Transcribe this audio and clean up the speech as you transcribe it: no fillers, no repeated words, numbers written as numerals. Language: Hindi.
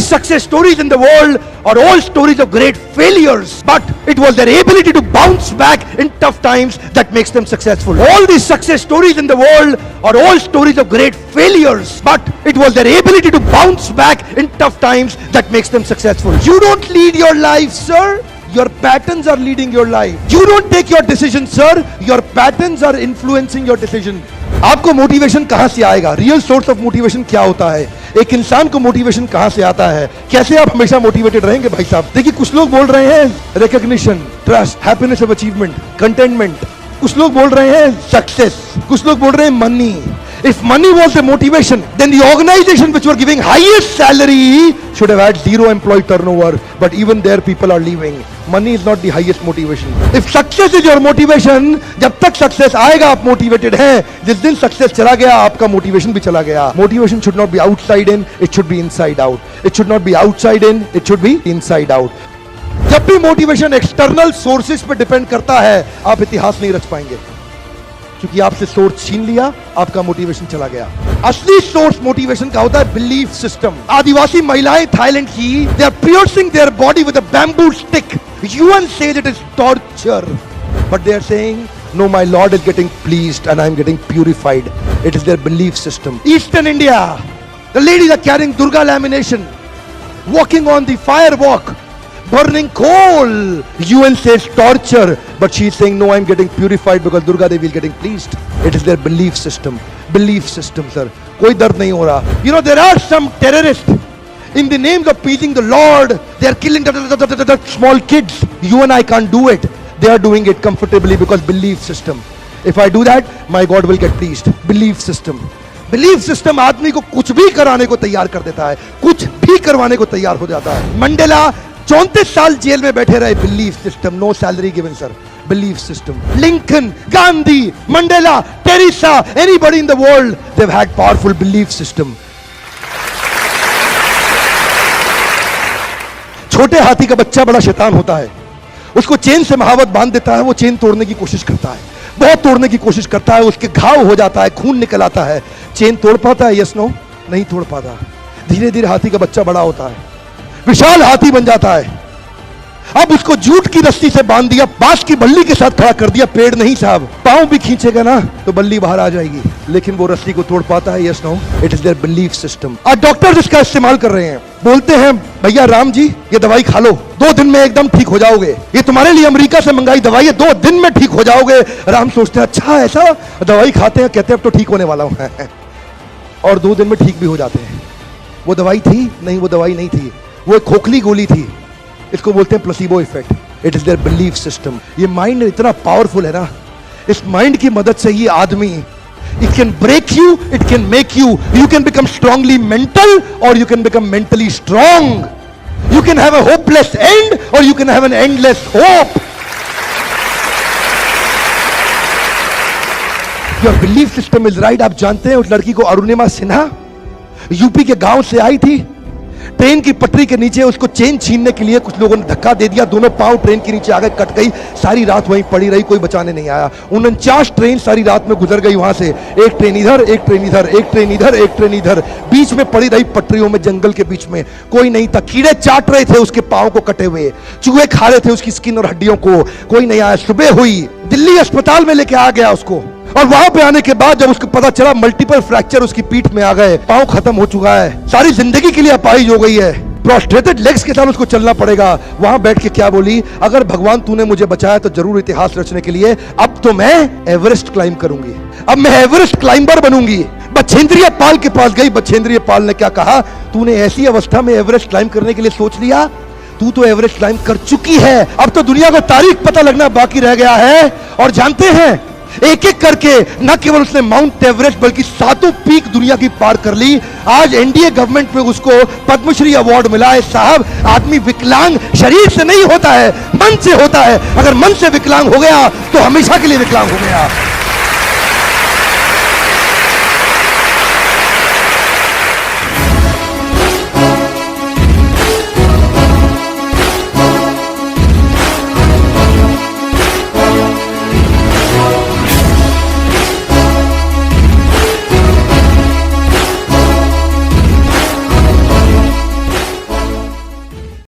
these success stories in the world are all stories of great failures, but it was their ability to bounce back in tough times that makes them successful. All these success stories in the world are all stories of great failures, but it was their ability to bounce back in tough times that makes them successful. You don't lead your life, sir. Your patterns are leading your life. You don't take your decision, sir. Your patterns are influencing your decision. आपको मोटिवेशन कहां से आएगा? रियल सोर्स ऑफ मोटिवेशन क्या होता है? एक इंसान को मोटिवेशन कहां से आता है? कैसे आप हमेशा मोटिवेटेड रहेंगे भाई साहब? देखिए, कुछ लोग बोल रहे हैं recognition, trust, happiness of achievement, containment. कुछ लोग बोल रहे हैं सक्सेस, कुछ लोग बोल रहे हैं money. If money was the motivation, then the organization which were giving highest salary should have had zero employee turnover, but even there people are leaving. Money is not the highest motivation. If success is your motivation, जब तक success आएगा आप motivated हैं, जिस दिन success चला गया आपका motivation भी चला गया. Motivation should not be outside in, it should be inside out. It should not be outside in, it should be inside out. जब भी motivation external sources पे depend करता है, आप इतिहास नहीं रच पाएंगे, क्योंकि आपसे सोर्स छीन लिया, आपका मोटिवेशन चला गया. असली सोर्स मोटिवेशन का होता है बिलीफ सिस्टम. आदिवासी महिलाएं थाईलैंड की, they are piercing their body with a bamboo stick. UN says it is torture, but they are saying no, my lord is getting pleased and I am getting purified. It is their belief system. Eastern India, the ladies are carrying Durga lamination, walking on the fire walk, burning coal. UN says torture, but she is saying no, I am getting purified because Durga Devi is getting pleased. It is their belief system. Belief system, sir. कोई दर्द नहीं हो रहा. You know, there are some terrorists in the names of pleasing the Lord. They are killing the small kids. You and I can't do it. They are doing it comfortably because belief system. If I do that, my God will get pleased. Belief system. Belief system आदमी को कुछ भी कराने को तैयार कर देता है, कुछ भी करवाने को तैयार हो जाता है. मंडेला 34 साल जेल में बैठे रहे. Belief system. No salary given, sir. Belief system. Lincoln, Gandhi, Mandela, Teresa, anybody in the world, they've had powerful belief system. छोटे हाथी का बच्चा बड़ा शैतान होता है. उसको चेन से महावत बांध देता है, वो चेन तोड़ने की कोशिश करता है, बहुत तोड़ने की कोशिश करता है, उसके घाव हो जाता है, खून निकल आता है. चेन तोड़ पाता है? यस नो, नहीं तोड़ पाता. धीरे धीरे हाथी का बच्चा बड़ा होता है, विशाल हाथी बन जाता है. अब उसको जूट की रस्सी से बांध दिया, बांस की बल्ली के साथ खड़ा कर दिया. पेड़ नहीं साहब, पांव भी खींचेगा ना तो बल्ली बाहर आ जाएगी, लेकिन वो रस्सी को तोड़ पाता है? Yes no. It is their belief system. आज डॉक्टर इसका इस्तेमाल कर रहे हैं. बोलते हैं भैया राम जी, ये दवाई खा लो, 2 दिन में एकदम ठीक हो जाओगे. ये तुम्हारे लिए अमेरिका से मंगाई दवाई है, 2 दिन में ठीक हो जाओगे. राम सोचते हैं अच्छा ऐसा, दवाई खाते हैं, कहते हैं अब तो ठीक होने वाला हूं और 2 दिन में ठीक भी हो जाते हैं. वो दवाई थी? नहीं, वो दवाई नहीं थी, वो एक खोखली गोली थी. इसको बोलते हैं placebo effect. It is their belief system. ये माइंड इतना पावरफुल है ना, इस माइंड की मदद से ये आदमी, it can break you, it can make you. You can become strongly mental or you can become mentally strong. You can have a hopeless end or you can have an endless hope. Your belief system is right. आप जानते हैं उस लड़की को, अरुणिमा सिन्हा, यूपी के गांव से आई थी. ट्रेन की पटरी के नीचे उसको चेन छीनने के लिए कुछ लोगों ने धक्का दे दिया, दोनों पांव ट्रेन के नीचे आ गए, कट गई. सारी रात वहीं पड़ी रही, कोई बचाने नहीं आया. 49 ट्रेन सारी रात में गुजर गई वहां से. एक ट्रेन इधर, एक ट्रेन इधर, एक ट्रेन इधर, एक ट्रेन इधर, बीच में पड़ी रही पटरियों में, जंगल के बीच में. कोई नहीं था. कीड़े चाट रहे थे उसके पांव को कटे हुए, चूहे खा रहे थे उसकी स्किन और हड्डियों को. कोई नहीं आया. सुबह हुई, दिल्ली अस्पताल में लेके आ गया उसको, और वहां पे आने के बाद जब उसको पता चला मल्टीपल फ्रैक्चर उसकी पीठ में आ गए, पांव खत्म हो चुका है, सारी जिंदगी के लिए अपाहिज हो गई है, प्रोस्ट्रेटेड लेग्स के साथ उसको चलना पड़ेगा. वहां बैठ के क्या बोली? अगर भगवान तूने मुझे बचाया तो जरूर इतिहास रचने के लिए अब तो मैं एवरेस्ट क्लाइम करूंगी, अब मैं एवरेस्ट क्लाइंबर बनूंगी. बछेंद्रिय पाल के पास गई. बछेंद्रिय पाल ने क्या कहा? तूने ऐसी अवस्था में एवरेस्ट क्लाइम करने के लिए सोच लिया? तू तो एवरेस्ट क्लाइम कर चुकी है, अब तो दुनिया को तारीख पता लगना बाकी रह गया है. और जानते हैं, एक एक करके न केवल उसने माउंट एवरेस्ट बल्कि 7 पीक दुनिया की पार कर ली. आज एनडीए गवर्नमेंट में उसको पद्मश्री अवार्ड मिला है. साहब, आदमी विकलांग शरीर से नहीं होता है, मन से होता है. अगर मन से विकलांग हो गया तो हमेशा के लिए विकलांग हो गया.